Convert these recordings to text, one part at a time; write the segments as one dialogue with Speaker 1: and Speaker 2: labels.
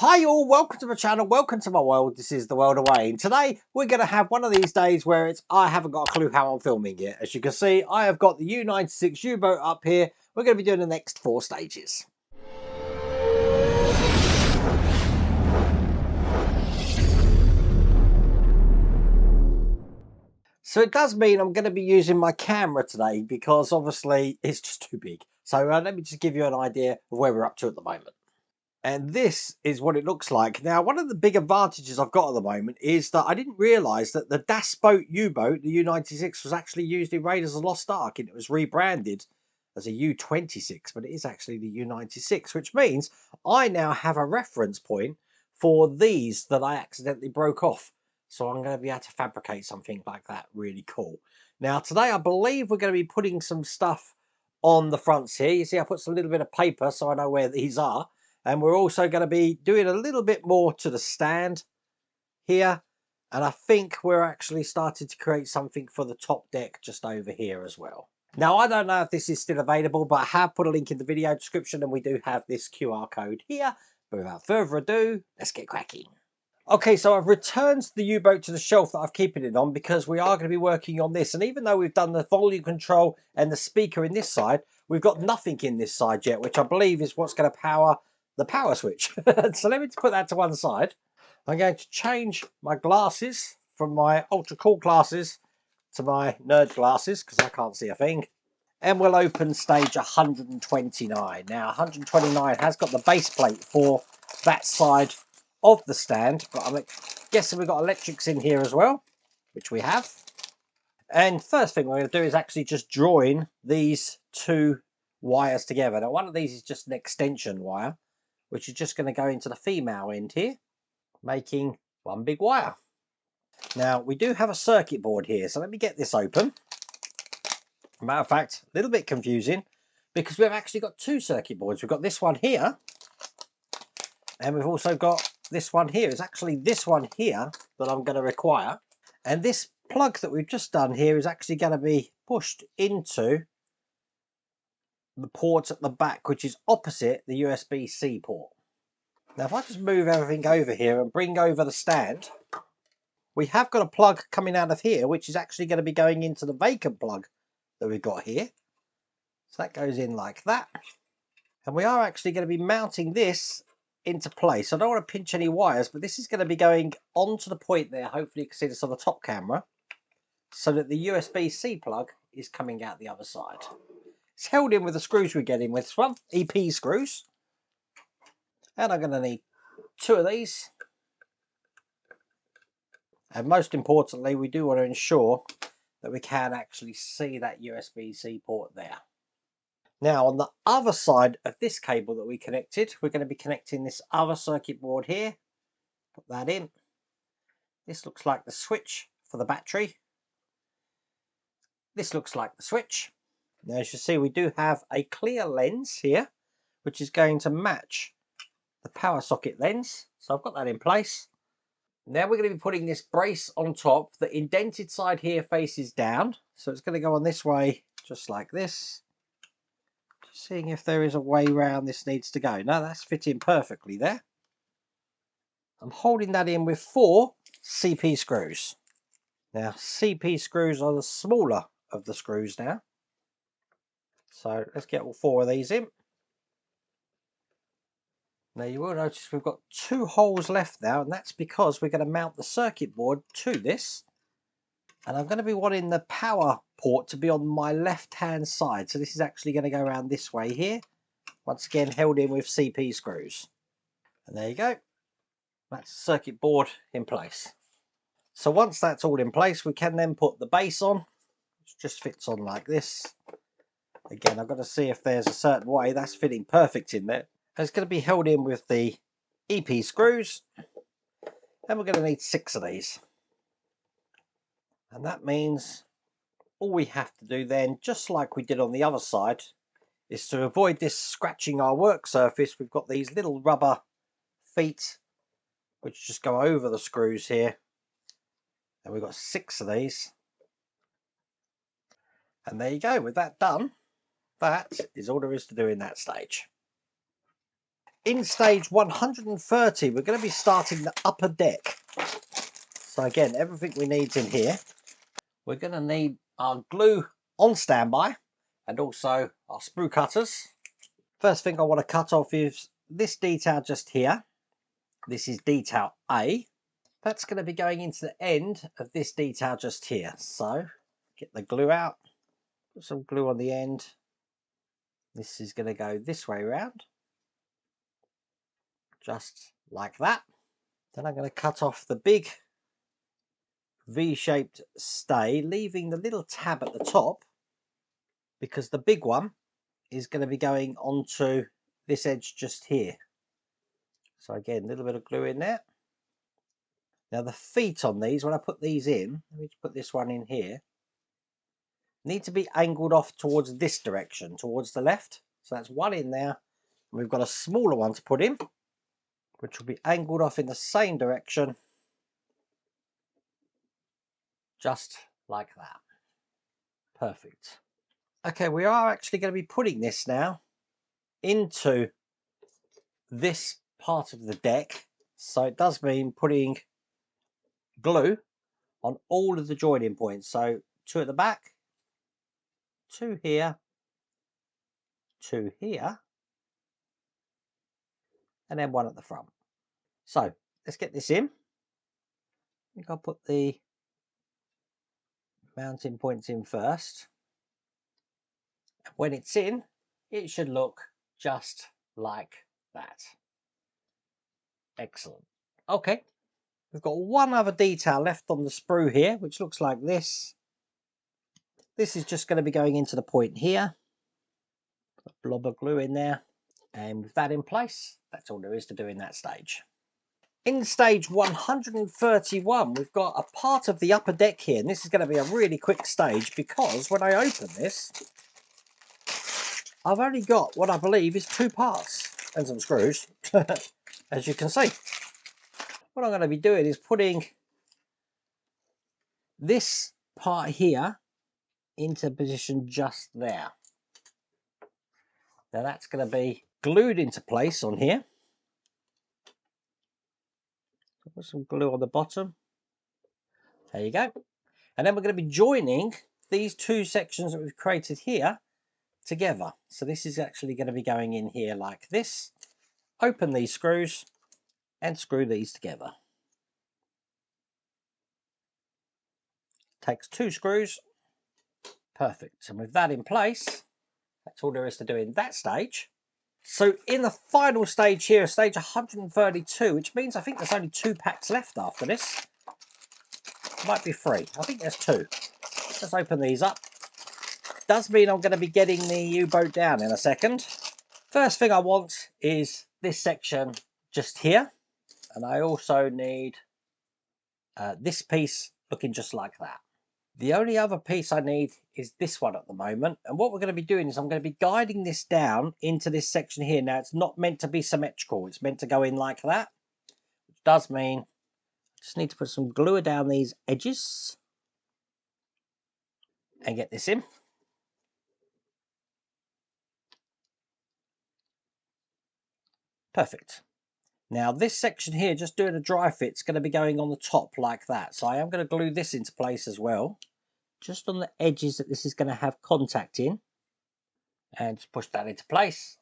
Speaker 1: Hi all, welcome to my channel, welcome to my world. This is the world away, and today we're going to have one of these days where I haven't got a clue how I'm filming it. As you can see, I have got the U96 U-boat up here. We're going to be doing the next 4 stages. So it does mean I'm going to be using my camera today because obviously it's just too big. So let me just give you an idea of where we're up to at the moment. And this is what it looks like. Now, one of the big advantages I've got at the moment is that I didn't realise that the Das Boat U-boat, the U96, was actually used in Raiders of the Lost Ark, and it was rebranded as a U26, but it is actually the U96, which means I now have a reference point for these that I accidentally broke off. So I'm going to be able to fabricate something like that. Really cool. Now, today I believe we're going to be putting some stuff on the fronts here. You see, I put some little bit of paper so I know where these are. And we're also going to be doing a little bit more to the stand here. And I think we're actually starting to create something for the top deck just over here as well. Now, I don't know if this is still available, but I have put a link in the video description and we do have this QR code here. But without further ado, let's get cracking. Okay, so I've returned the U-boat to the shelf that I've keeping it on because we are going to be working on this. And even though we've done the volume control and the speaker in this side, we've got nothing in this side yet, which I believe is what's going to power the power switch. So let me just put that to one side. I'm going to change my glasses from my ultra cool glasses to my nerd glasses because I can't see a thing. And we'll open stage 129. Now 129 has got the base plate for that side of the stand, but I'm guessing we've got electrics in here as well, which we have. And first thing we're going to do is actually just join these two wires together. Now one of these is just an extension wire, which is just going to go into the female end here, making one big wire. Now, we do have a circuit board here, so let me get this open. Matter of fact, a little bit confusing, because we've actually got two circuit boards. We've got this one here, and we've also got this one here. It's actually this one here that I'm going to require. And this plug that we've just done here is actually going to be pushed into the port at the back, which is opposite the USB-C port. Now, if I just move everything over here and bring over the stand, we have got a plug coming out of here, which is actually going to be going into the vacant plug that we've got here. So that goes in like that. And we are actually going to be mounting this into place. I don't want to pinch any wires, but this is going to be going onto the point there. Hopefully you can see this on the top camera, so that the USB-C plug is coming out the other side. It's held in with the screws we're getting with this one, EP screws. And I'm going to need 2 of these. And most importantly, we do want to ensure that we can actually see that USB-C port there. Now, on the other side of this cable that we connected, we're going to be connecting this other circuit board here. Put that in. This looks like the switch for the battery. This looks like the switch. Now, as you see, we do have a clear lens here, which is going to match the power socket lens. So I've got that in place. Now we're going to be putting this brace on top. The indented side here faces down, so it's going to go on this way, just like this. Just seeing if there is a way round this needs to go. No, that's fitting perfectly there. I'm holding that in with 4 CP screws. Now, CP screws are the smaller of the screws now. So let's get all 4 of these in. Now you will notice we've got 2 holes left now, and that's because we're going to mount the circuit board to this. And I'm going to be wanting the power port to be on my left hand side. So this is actually going to go around this way here. Once again held in with CP screws. And there you go. That's the circuit board in place. So once that's all in place, we can then put the base on. It just fits on like this. Again, I've got to see if there's a certain way. That's fitting perfect in there. It's going to be held in with the EP screws, and we're going to need 6 of these. And that means all we have to do then, just like we did on the other side, is to avoid this scratching our work surface. We've got these little rubber feet which just go over the screws here, and we've got 6 of these. And there you go. With that done, that is all there is to do in that stage. In stage 130, we're going to be starting the upper deck. So again, everything we need in here. We're going to need our glue on standby and also our sprue cutters. First thing I want to cut off is this detail just here. This is detail A. That's going to be going into the end of this detail just here. So get the glue out, put some glue on the end. This is going to go this way around, just like that. Then I'm going to cut off the big V-shaped stay, leaving the little tab at the top, because the big one is going to be going onto this edge just here. So again, a little bit of glue in there. Now the feet on these, when I put these in, let me put this one in here, need to be angled off towards this direction, towards the left. So that's one in there. And we've got a smaller one to put in, which will be angled off in the same direction, just like that. Perfect. Okay, we are actually going to be putting this now into this part of the deck. So it does mean putting glue on all of the joining points. So 2 at the back, 2 here, 2 here, and then 1 at the front. So let's get this in. I think I'll put the mounting points in first. When it's in, it should look just like that. Excellent. Okay, we've got one other detail left on the sprue here, which looks like this. This is just going to be going into the point here. Put a blob of glue in there. And with that in place, that's all there is to do in that stage. In stage 131, we've got a part of the upper deck here. And this is going to be a really quick stage because when I open this, I've only got what I believe is 2 parts and some screws, as you can see. What I'm going to be doing is putting this part here into position just there. Now that's going to be glued into place on here. Put some glue on the bottom. There you go. And then we're going to be joining these 2 sections that we've created here together. So this is actually going to be going in here like this. Open these screws and screw these together. Takes 2 screws. Perfect. And with that in place, that's all there is to do in that stage. So in the final stage here, stage 132, which means I think there's only 2 packs left after this. Might be 3. I think there's 2. Let's open these up. Does mean I'm going to be getting the U-boat down in a second. First thing I want is this section just here. And I also need this piece looking just like that. The only other piece I need is this one at the moment. And what we're going to be doing is I'm going to be guiding this down into this section here. Now, it's not meant to be symmetrical. It's meant to go in like that. Which does mean I just need to put some glue down these edges. And get this in. Perfect. Now, this section here, just doing a dry fit, is going to be going on the top like that. So I am going to glue this into place as well. Just on the edges that this is going to have contact in. And just push that into place.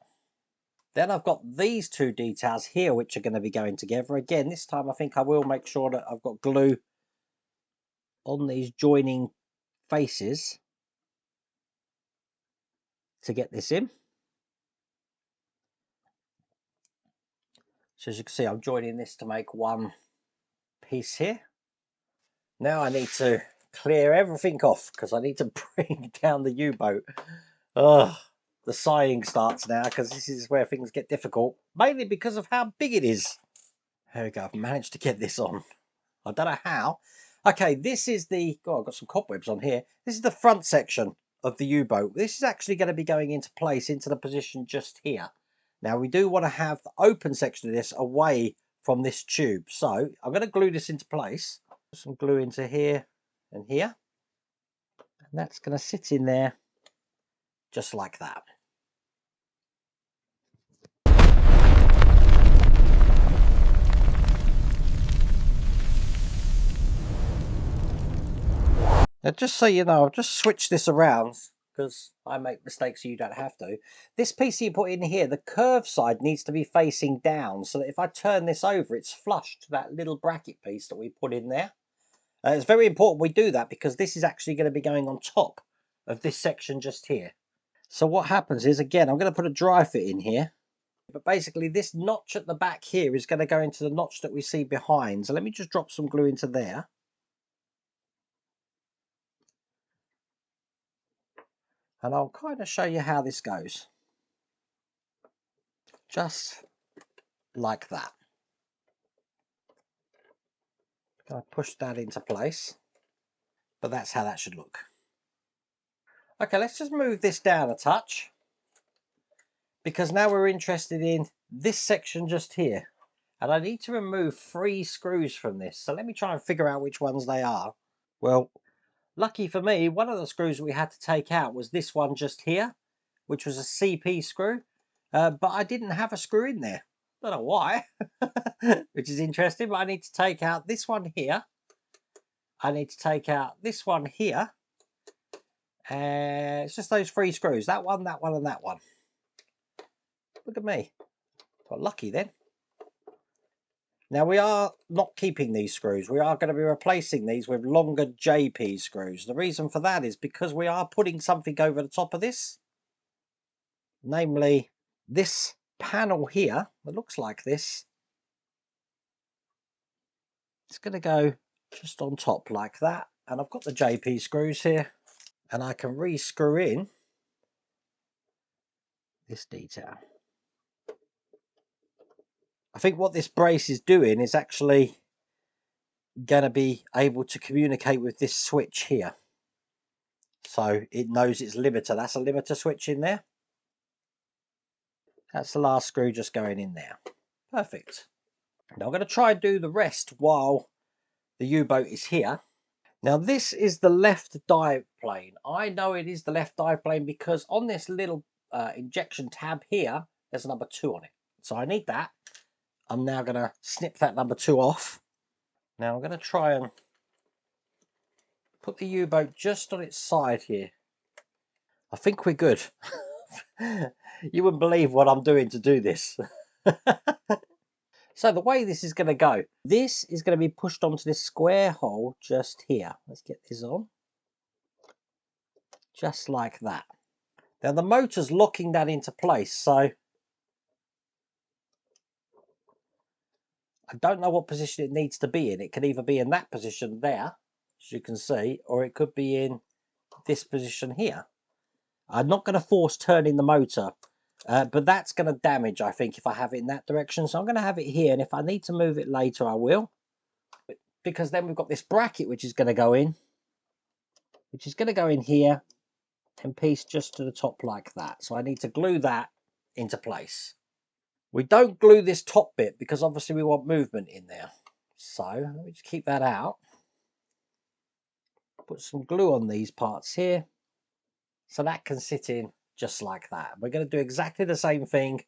Speaker 1: Then I've got these 2 details here which are going to be going together. Again, this time I think I will make sure that I've got glue on these joining faces to get this in. So as you can see, I'm joining this to make one piece here. Now I need to clear everything off because I need to bring down the U-boat. Ugh. The sighing starts now because this is where things get difficult, mainly because of how big it is. There we go, I've managed to get this on. I don't know how. Okay, this is the, oh, I've got some cobwebs on here. This is the front section of the U-boat. This is actually going to be going into place into the position just here. Now we do want to have the open section of this away from this tube. So I'm going to glue this into place. Put some glue into here and here. And that's going to sit in there just like that. Now, just so you know, I've just switched this around because I make mistakes so you don't have to. This piece you put in here, the curved side needs to be facing down so that if I turn this over, it's flush to that little bracket piece that we put in there. It's very important we do that because this is actually going to be going on top of this section just here. So what happens is, again, I'm going to put a dry fit in here. But basically this notch at the back here is going to go into the notch that we see behind. So let me just drop some glue into there. And I'll kind of show you how this goes. Just like that. Gonna push that into place. But that's how that should look. Okay, let's just move this down a touch. Because now we're interested in this section just here. And I need to remove 3 screws from this. So let me try and figure out which ones they are. Well, lucky for me, one of the screws we had to take out was this one just here, which was a CP screw. But I didn't have a screw in there. Don't know why, which is interesting. But I need to take out this one here. I need to take out this one here. It's just those 3 screws. That one, and that one. Look at me. Got lucky then. Now we are not keeping these screws. We are going to be replacing these with longer JP screws. The reason for that is because we are putting something over the top of this. Namely, this panel here that looks like this. It's going to go just on top like that. And I've got the JP screws here. And I can re-screw in this detail. I think what this brace is doing is actually going to be able to communicate with this switch here. So it knows its limiter. That's a limiter switch in there. That's the last screw just going in there. Perfect. Now I'm going to try and do the rest while the U-boat is here. Now this is the left dive plane. I know it is the left dive plane because on this little injection tab here, there's a number 2 on it. So I need that. I'm now going to snip that number 2 off. Now I'm going to try and put the U-boat just on its side here. I think we're good. You wouldn't believe what I'm doing to do this. So the way this is going to go, this is going to be pushed onto this square hole just here. Let's get this on. Just like that. Now the motor's locking that into place, so I don't know what position it needs to be in. It can either be in that position there, as you can see, or it could be in this position here. I'm not going to force turning the motor, but that's going to damage, I think, if I have it in that direction. So I'm going to have it here, and if I need to move it later, I will. Because then we've got this bracket which is going to go in, here, and piece just to the top like that. So I need to glue that into place. We don't glue this top bit because obviously we want movement in there. So let me just keep that out. Put some glue on these parts here. So that can sit in just like that. We're going to do exactly the same thing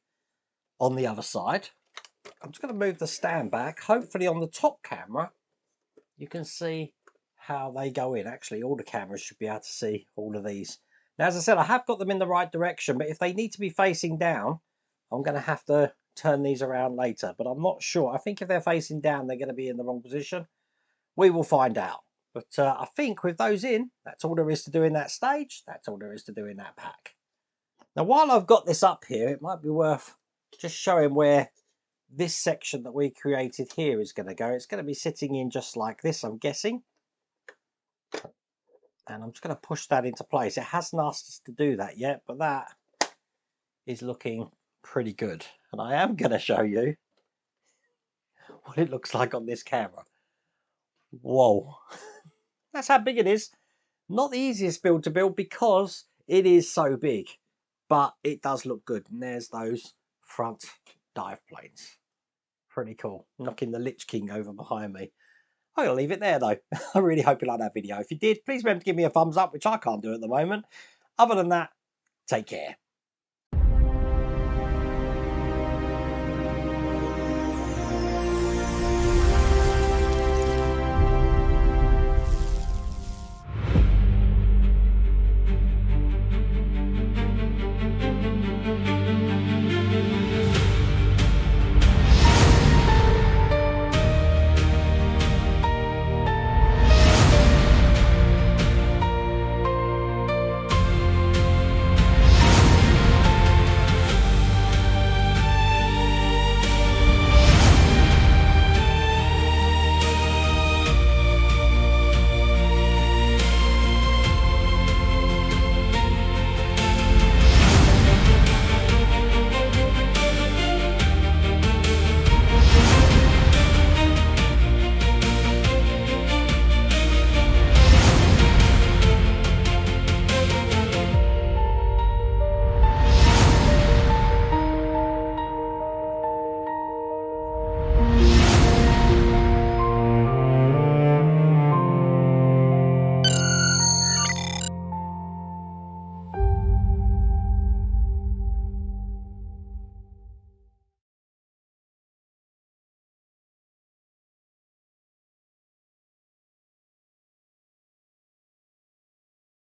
Speaker 1: on the other side. I'm just going to move the stand back. Hopefully on the top camera, you can see how they go in. Actually, all the cameras should be able to see all of these. Now, as I said, I have got them in the right direction, but if they need to be facing down, I'm going to have to turn these around later, but I'm not sure. I think if they're facing down, they're going to be in the wrong position. We will find out. But I think with those in, that's all there is to do in that stage. That's all there is to do in that pack. Now, while I've got this up here, it might be worth just showing where this section that we created here is going to go. It's going to be sitting in just like this, I'm guessing. And I'm just going to push that into place. It hasn't asked us to do that yet, but that is looking pretty good. And I am going to show you what it looks like on this camera. Whoa. That's how big it is. Not the easiest build to build because it is so big, but it does look good. And there's those front dive planes. Pretty cool. Knocking the Lich King over behind me. I'm going to leave it there though. I really hope you liked that video. If you did, please remember to give me a thumbs up, which I can't do at the moment. Other than that, take care.